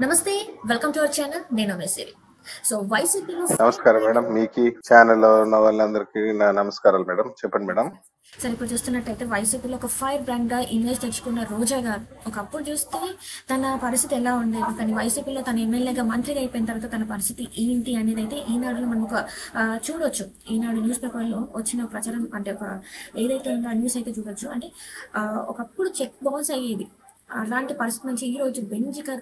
నమస్తే. Welcome to our channel. నేను మెసేరి. So వైసీపీలో ఫైర్ నమస్కారం బ్రాండ్. మేడం. మీకి ఛానల్లో ఉన్న వాళ్ళందరికీ నా నమస్కారాలు మేడం. చెప్పండి మేడం. సరే, ఇప్పుడు చూస్తున్నట్టయితే వైసీపీలో ఒక ఫైర్ బ్రాండ్గా ఇమేజ్ తెచ్చుకున్న రోజా గారు ఒకప్పుడు చూస్తే తన పరిస్థితి ఎలా ఉండేది, కానీ వైసీపీలో తన ఎమ్మెల్యేగా మంత్రిగా అయిపోయిన తర్వాత తన పరిస్థితి ఏంటి అనేది అయితే ఈనాడులో మనం ఒక చూడొచ్చు. ఈనాడు న్యూస్ పేపర్లో వచ్చిన ప్రచారం అంటే ఒక ఏదైతే ఉందో ఆ న్యూస్ అయితే చూడొచ్చు. అంటే ఒకప్పుడు చెక్ బౌన్స్ అయ్యేది. అలాంటి పరిస్థితి నుంచి ఈ రోజు బెంజ్ కార్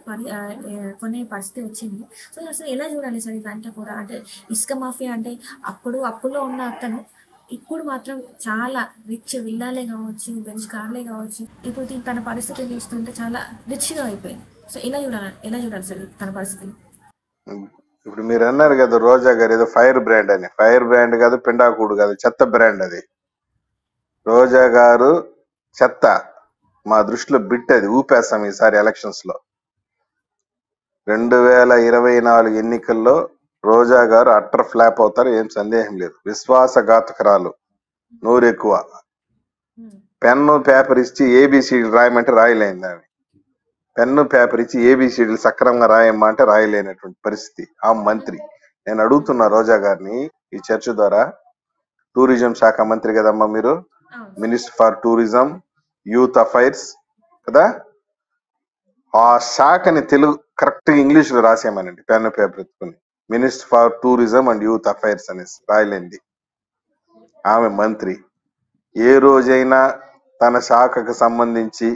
కొనే పరిస్థితి వచ్చింది. సో అసలు ఎలా చూడాలి సార్ ఇదంతా కూడా? అంటే ఇసుక మాఫియా అంటే అప్పుల్లో ఉన్న అతను ఇప్పుడు మాత్రం చాలా రిచ్, విల్లాలే కావచ్చు, బెంచ్ కార్లే కావచ్చు, ఇప్పుడు తన పరిస్థితి చూస్తుంటే చాలా రిచ్గా అయిపోయింది. సో ఎలా చూడాలి సార్ తన పరిస్థితిని? ఇప్పుడు మీరు అన్నారు కదా రోజా గారు ఏదో ఫైర్ బ్రాండ్ అని. ఫైర్ బ్రాండ్ కాదు, పిండాకుడు కాదు, చెత్త బ్రాండ్ అది. రోజా గారు చెత్త. మా దృష్టిలో బిట్ అది. ఊపేస్తాం ఈసారి ఎలక్షన్స్ లో. 2024 ఎన్నికల్లో రోజా గారు అట్టర్ ఫ్లాప్ అవుతారు, ఏం సందేహం లేదు. విశ్వాసఘాతకురాలు, నోరెక్కువ. పెన్ను పేపర్ ఇచ్చి ఏబిసిడి రాయమంటే రాయలేంది ఆమె. పెన్ను పేపర్ ఇచ్చి ఏబిసిడీలు సక్రమంగా రాయమ్మా అంటే రాయలేనటువంటి పరిస్థితి. ఆ మంత్రి. నేను అడుగుతున్నా రోజా గారిని ఈ చర్చ ద్వారా, టూరిజం శాఖ మంత్రి కదమ్మా మీరు, minister for tourism, youth affairs కదా, ఆ శాఖని తెలుగు కరెక్ట్ గా ఇంగ్లీష్ లో రాసేయమనండి. పెన్ను పేపర్ ఎత్తుకుని minister for tourism and youth affairs అనేసి రాయలేంది. ఆమె మంత్రి. ఏ రోజైనా తన శాఖకు సంబంధించి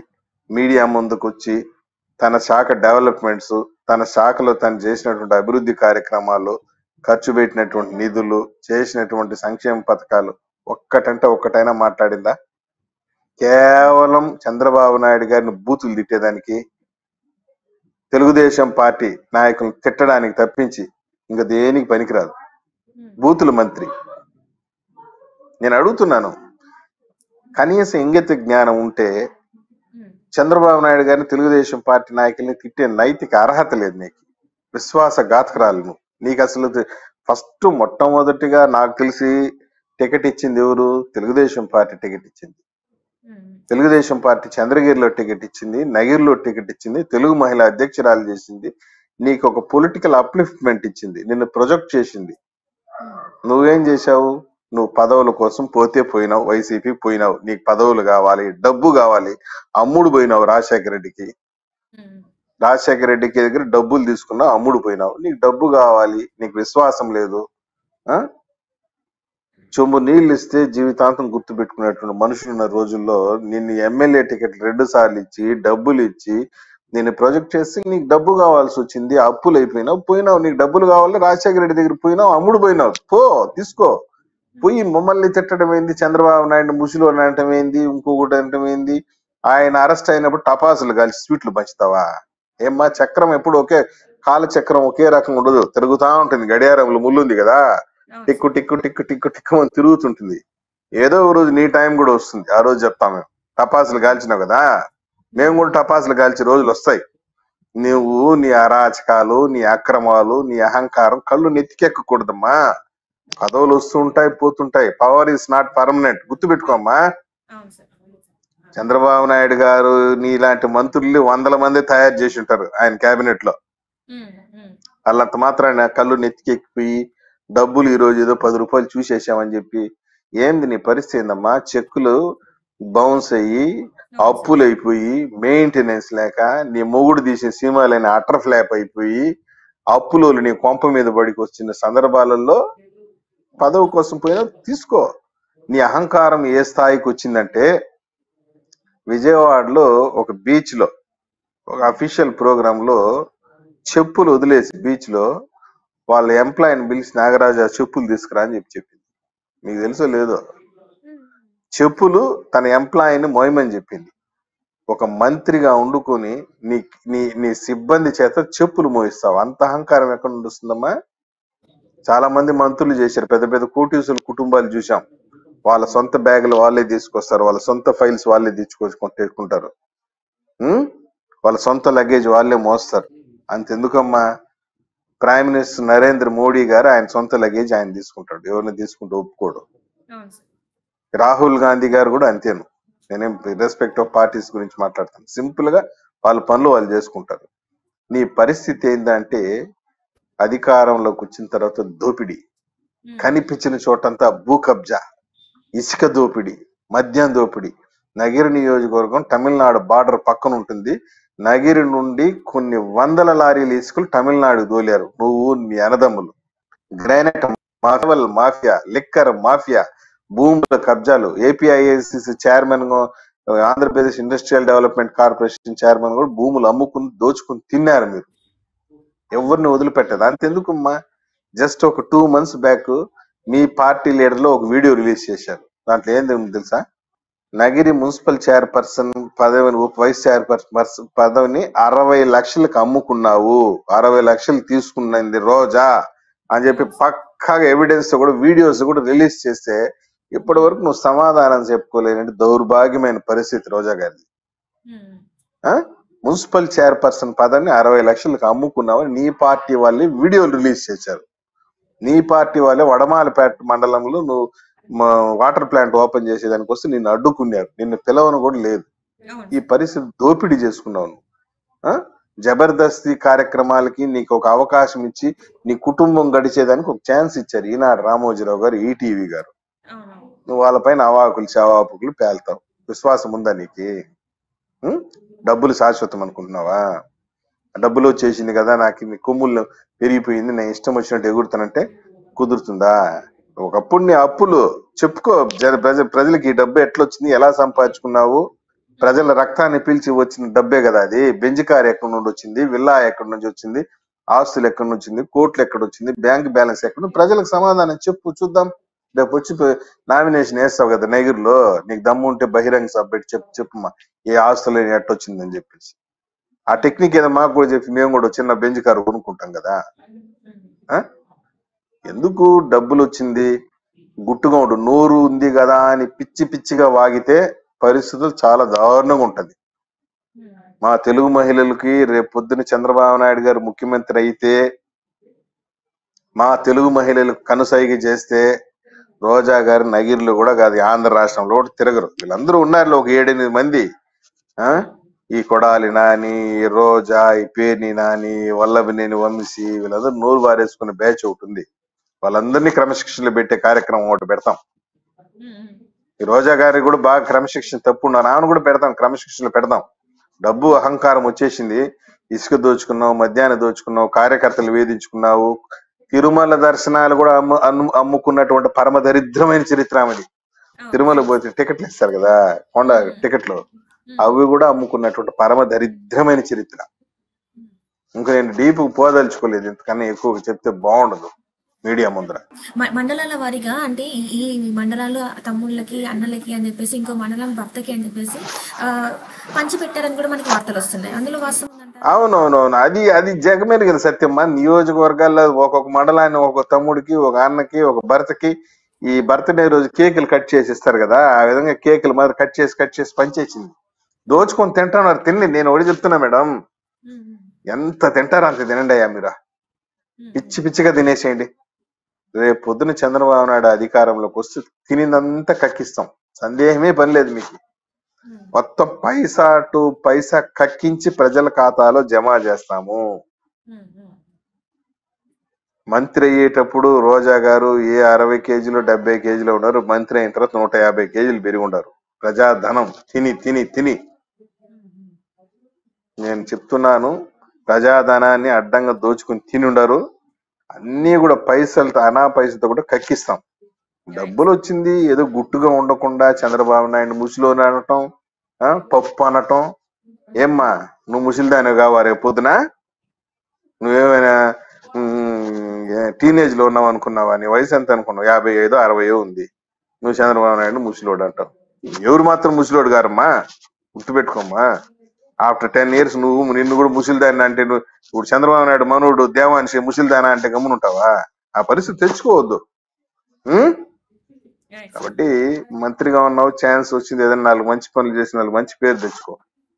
మీడియా ముందుకు వచ్చి తన శాఖ డెవలప్మెంట్స్, తన శాఖలో తను చేసినటువంటి అభివృద్ధి కార్యక్రమాలు, ఖర్చు పెట్టినటువంటి నిధులు, చేసినటువంటి సంక్షేమ పథకాలు ఒక్కటంటే ఒక్కటైనా మాట్లాడిందా? కేవలం చంద్రబాబు నాయుడు గారిని బూతులు తిట్టేదానికి, తెలుగుదేశం పార్టీ నాయకులను తిట్టడానికి తప్పించి ఇంకా దేనికి పనికిరాదు. బూతుల మంత్రి. నేను అడుగుతున్నాను, కనీస ఇంగిత జ్ఞానం ఉంటే చంద్రబాబు నాయుడు గారిని, తెలుగుదేశం పార్టీ నాయకుల్ని తిట్టే నైతిక అర్హత లేదు నీకు. విశ్వాసఘాతకురాలు నువ్వు. నీకు అసలు ఫస్ట్ మొట్టమొదటిగా నాకు తెలిసి టికెట్ ఇచ్చింది ఎవరు? తెలుగుదేశం పార్టీ టికెట్ ఇచ్చింది. తెలుగుదేశం పార్టీ చంద్రగిరిలో టికెట్ ఇచ్చింది, నగిరిలో టికెట్ ఇచ్చింది, తెలుగు మహిళా అధ్యక్షురాలు చేసింది, నీకు ఒక పొలిటికల్ అప్లిఫ్ట్మెంట్ ఇచ్చింది, నిన్ను ప్రొజెక్ట్ చేసింది. నువ్వేం చేశావు? నువ్వు పదవుల కోసం పోతే పోయినావు, వైసీపీ పోయినావు. నీకు పదవులు కావాలి, డబ్బు కావాలి, అమ్ముడు పోయినావు రాజశేఖర రెడ్డికి. రాజశేఖర రెడ్డికి దగ్గర డబ్బులు తీసుకున్నావు, అమ్ముడు పోయినావు. నీకు డబ్బు కావాలి, నీకు విశ్వాసం లేదు. చెంబు నీళ్ళు ఇస్తే జీవితాంతం గుర్తు పెట్టుకునేటువంటి మనుషులు ఉన్న రోజుల్లో నిన్ను ఎమ్మెల్యే టికెట్ 2 సార్లు ఇచ్చి, డబ్బులు ఇచ్చి, నేను ప్రొజెక్ట్ చేసి నీకు డబ్బు కావాల్సి వచ్చింది, అప్పులు అయిపోయినావు, పోయినావు. నీకు డబ్బులు కావాలి, రాజశేఖర రెడ్డి దగ్గర పోయినావు, అమ్ముడు పోయినావు. తీసుకో. పోయి మమ్మల్ని తిట్టడం ఏంది, చంద్రబాబు నాయుడు ముసులు అనటం ఏంది, ఇంకొకటి అనటం ఏంది? ఆయన అరెస్ట్ అయినప్పుడు టపాసులు కలిసి స్వీట్లు పంచుతావా? ఏమ్మా, చక్రం ఎప్పుడు కాల చక్రం ఒకే రకంగా ఉండదు, తిరుగుతా ఉంటుంది. గడియారంలో ముళ్ళుంది కదా, టిక్కు టిక్కు టిక్కు టిక్కు టిక్కు అని తిరుగుతుంటుంది. ఏదో ఒక రోజు నీ టైం కూడా వస్తుంది. ఆ రోజు చెప్తాం మేము. టపాసులు కాల్చినావు కదా, మేము కూడా టపాసులు కాల్చే రోజులు వస్తాయి. నువ్వు నీ అరాచకాలు, నీ అక్రమాలు, నీ అహంకారం కళ్ళు నెత్తికెక్కకూడదమ్మా. పదవులు వస్తుంటాయి, పోతుంటాయి. Power is not permanent. గుర్తుపెట్టుకోమ్మా. చంద్రబాబు నాయుడు గారు నీలాంటి మంత్రుల్ని 100 మంది తయారు చేసి ఉంటారు ఆయన కేబినెట్ లో. వాళ్ళంత మాత్రాన కళ్ళు నెత్తికెక్కిపోయి డబ్బులు ఈ రోజు ఏదో 10 రూపాయలు చూసేసామని చెప్పి ఏంది నీ పరిస్థితి? ఏందమ్మా? చెక్కులు బౌన్స్ అయ్యి, అప్పులు అయిపోయి, మెయింటెనెన్స్ లేక, నీ మొగుడు తీసిన సినిమాలైన అటర్ ఫ్లాప్ అయిపోయి, అప్పులు నీ కొంప మీద బడికి వచ్చిన సందర్భాలలో పదవి కోసం పోయినా తీసుకో. నీ అహంకారం ఏ స్థాయికి వచ్చిందంటే, విజయవాడలో ఒక బీచ్ లో ఒక అఫీషియల్ ప్రోగ్రామ్ లో చెప్పులు వదిలేసి బీచ్ లో వాళ్ళ ఎంప్లాయీని పిలిచి, నాగరాజు చెప్పులు తీసుకురా అని చెప్పింది. మీకు తెలుసో లేదో, చెప్పులు తన ఎంప్లాయీని మోయమని చెప్పింది. ఒక మంత్రిగా వండుకొని నీ నీ నీ సిబ్బంది చేత చెప్పులు మోయిస్తావు. అంత అహంకారం ఎక్కడ నుండి వస్తుందమ్మా? చాలా మంది మంత్రులు చేశారు, పెద్ద పెద్ద కోటీసుల కుటుంబాలు చూసాం. వాళ్ళ సొంత బ్యాగులు వాళ్ళే తీసుకొస్తారు, వాళ్ళ సొంత ఫైల్స్ వాళ్ళే తెచ్చుకుంటారు, వాళ్ళ సొంత లగేజ్ వాళ్ళే మోస్తారు. అంతెందుకమ్మా, ప్రైమ్ మినిస్టర్ నరేంద్ర మోడీ గారు ఆయన సొంత లగేజ్ ఆయన తీసుకుంటాడు, ఎవరిని తీసుకుంటూ ఒప్పుకోడు. రాహుల్ గాంధీ గారు కూడా అంతేను. నేనేం రెస్పెక్ట్ ఆఫ్ పార్టీస్ గురించి మాట్లాడతాను. సింపుల్ గా వాళ్ళ పనులు వాళ్ళు చేసుకుంటారు. నీ పరిస్థితి ఏంటంటే అధికారంలోకి వచ్చిన తర్వాత దోపిడీ, కనిపించిన చోటంతా భూ కబ్జా, ఇసుక దోపిడీ, మద్యం దోపిడీ. నగిరి నియోజకవర్గం తమిళనాడు బార్డర్ పక్కన ఉంటుంది. నగిరి నుండి కొన్ని వందల లారీలు ఇసుకలు తమిళనాడు దోలారు నువ్వు నీ అన్నదమ్ములు. గ్రానైట్ మాఫియా, లిక్కర్ మాఫియా, భూముల కబ్జాలు. ఏపీఐఏసిసి chairman, Andhra Pradesh industrial development corporation chairman కూడా భూములు అమ్ముకుని దోచుకుని తిన్నారు మీరు. ఎవరిని వదిలిపెట్టదు. అంతెందుకమ్మా, జస్ట్ ఒక 2 months బ్యాక్ మీ పార్టీ లీడర్ లో ఒక వీడియో రిలీజ్ చేశారు. దాంట్లో ఏంది తెలుసా? నగిరి మున్సిపల్ చైర్పర్సన్ పదవిని, వైస్ చైర్పర్సన్ పదవిని 60 లక్షలకు అమ్ముకున్నావు, 60 లక్షలు తీసుకున్నది రోజా అని చెప్పి పక్కాగా ఎవిడెన్స్ కూడా వీడియోస్ కూడా రిలీజ్ చేస్తే ఇప్పటి వరకు నువ్వు సమాధానం చెప్పుకోలేని దౌర్భాగ్యమైన పరిస్థితి రోజా గారిది. మున్సిపల్ చైర్పర్సన్ పదవిని 60 లక్షలకు అమ్ముకున్నావని నీ పార్టీ వాళ్ళే వీడియోలు రిలీజ్ చేశారు. నీ పార్టీ వాళ్ళే వడమాలపేట మండలంలో నువ్వు వాటర్ ప్లాంట్ ఓపెన్ చేసేదానికి వస్తే నిన్ను అడ్డుకున్నారు. నిన్ను పిలవను కూడా లేదు. ఈ పరిస్థితి దోపిడీ చేసుకున్నావు నువ్వు. జబర్దస్తి కార్యక్రమాలకి నీకు ఒక అవకాశం ఇచ్చి నీ కుటుంబం గడిచేదానికి ఒక ఛాన్స్ ఇచ్చారు ఈనాడు రామోజీరావు గారు, ఈటీవీ గారు. నువ్వు వాళ్ళపైన అవాకులు చవాకులు పేల్తావు. విశ్వాసం ఉందా నీకు? డబ్బులు శాశ్వతం అనుకుంటున్నావా? డబ్బులు వచ్చేసింది కదా, నాకు నీ కొమ్ములు పెరిగిపోయింది, నేను ఇష్టం వచ్చినట్టు ఎగురుతానంటే కుదురుతుందా? ఒకప్పుడు నీ అప్పులు చెప్పుకో. ప్రజలకి ఈ డబ్బు ఎట్లొచ్చింది, ఎలా సంపాదించుకున్నావు? ప్రజల రక్తాన్ని పీల్చి వచ్చిన డబ్బే కదా అది. బెంజ్ కార్ ఎక్కడి నుండి వచ్చింది, విల్లా ఎక్కడి నుంచి వచ్చింది, ఆస్తులు ఎక్కడి నుంచి వచ్చింది, కోట్లు ఎక్కడ వచ్చింది, బ్యాంక్ బ్యాలెన్స్ ఎక్కడ? ప్రజలకు సమాధానం చెప్పు, చూద్దాం. రేపు వచ్చి నామినేషన్ వేస్తావు కదా నగిరిలో, నీకు దమ్ము ఉంటే బహిరంగ సభ పెట్టి చెప్పుమా ఏ ఆస్తులు ఎట్టొచ్చిందని చెప్పేసి. ఆ టెక్నిక్ ఏదో మాకు కూడా చెప్పి మేము కూడా చిన్న బెంజ్ కారు కొనుక్కుంటాం కదా. ఎందుకు డబ్బులు వచ్చింది గుట్టుగా ఉండు, నోరు ఉంది కదా అని పిచ్చి పిచ్చిగా వాగితే పరిస్థితులు చాలా దారుణంగా ఉంటది. మా తెలుగు మహిళలకి రేపు పొద్దున చంద్రబాబు నాయుడు గారు ముఖ్యమంత్రి అయితే మా తెలుగు మహిళలకు కనుసైగ చేస్తే రోజా గారు నగిరిలో కూడా కాదు, ఆంధ్ర రాష్ట్రంలో కూడా తిరగరు. వీళ్ళందరూ ఉన్నారు ఒక 7-8 మంది. ఈ కొడాలి నాని, రోజా, ఈ పేర్ని నాని, వల్లభనేని వంశీ, వీళ్ళందరూ నోరు బారేసుకునే బ్యాచ్ ఒకటి ఉంది. వాళ్ళందరినీ క్రమశిక్షణలో పెట్టే కార్యక్రమం ఒకటి పెడతాం. ఈ రోజా గారికి కూడా బాగా క్రమశిక్షణ తప్పు ఉన్నా ఆమెను కూడా పెడతాం, క్రమశిక్షణలో పెడతాం. డబ్బు అహంకారం వచ్చేసింది. ఇసుక దోచుకున్నావు, మద్యాన్ని దోచుకున్నావు, కార్యకర్తలు వేధించుకున్నావు, తిరుమల దర్శనాలు కూడా అమ్ముకున్నటువంటి పరమ దరిద్రమైన చరిత్ర ఆమెది. తిరుమల పోతే టికెట్లు ఇస్తారు కదా, కొండ టికెట్లు, అవి కూడా అమ్ముకున్నటువంటి పరమ దరిద్రమైన చరిత్ర. ఇంకా నేను డీప్ పోదలుచుకోలేదు, ఇంతకన్నా ఎక్కువ చెప్తే బాగుండదు మీడియా ముందర. మండలాల వారిగా అంటే ఈ మండలాలు తమ్ముళ్ళకి, అన్నలకి అని చెప్పేసి, ఇంకో మండలం భర్తకి అని చెప్పేసి పంచి పెట్టారని కూడా మనకి వార్తలు వస్తున్నాయి. అందులో వాస్తవం? అవునవునవును, అది జగమేరు కదా సత్యమ్మా. నియోజకవర్గాల్లో ఒక్కొక్క మండలాన్ని ఒక తమ్ముడికి, ఒక అన్నకి, ఒక భర్తకి ఈ బర్త్డే రోజు కేకులు కట్ చేసి ఇస్తారు కదా, ఆ విధంగా కేకులు మరి కట్ చేసి పంచేసింది. దోచుకొని తింటున్నారు. తిని నేను ఒకటి చెప్తున్నా మేడం, ఎంత తింటారో అంత తినండి అయ్యా మీరు. పిచ్చి పిచ్చిగా తినేసేయండి. రేపు పొద్దున చంద్రబాబు నాయుడు అధికారంలోకి వస్తే తినిందంతా కక్కిస్తాం, సందేహమే పని లేదు మీకు. మొత్తం పైసా టు పైసా కక్కించి ప్రజల ఖాతాలో జమ చేస్తాము. మంత్రి అయ్యేటప్పుడు రోజా గారు ఏ 60 కేజీలు 70 కేజీలు ఉన్నారు, మంత్రి అయిన తర్వాత 150 కేజీలు పెరిగి ఉండరు. ప్రజాధనం తిని తిని తిని నేను చెప్తున్నాను, ప్రజాధనాన్ని అడ్డంగా దోచుకుని తిని ఉండరు. అన్ని కూడా పైసలతో, పైసలతో కూడా కక్కిస్తాం. డబ్బులు వచ్చింది ఏదో గుట్టుగా ఉండకుండా చంద్రబాబు నాయుడు ముసిలోని అనటం, పప్పు అనటం. ఏమ్మా నువ్వు ముసిలిదాని కావా? రేపు పొద్దున నువ్వేమైనా టీనేజ్ లో ఉన్నావు అనుకున్నావా? నీ వయసు ఎంత అనుకున్నావు? 55 60 ఉంది. నువ్వు చంద్రబాబు నాయుడు ముసిలోడు అంటావు. ఎవరు మాత్రం ముసిలోడు గారమ్మా, గుర్తుపెట్టుకోమ్మా. ఆఫ్టర్ 10 years నిన్ను కూడా ముసిలిదాన్ని అంటే, నువ్వు ఇప్పుడు చంద్రబాబు నాయుడు మనోడు దేవాన్షి ముసిలిదానా అంటే గమ్మునుంటావా? ఆ పరిస్థితి తెచ్చుకోవద్దు. కాబట్టి మంత్రిగా ఉన్నావు, ఛాన్స్ వచ్చింది, ఏదైనా 4 మంచి పనులు చేసి 4 మంచి పేరు తెచ్చుకో.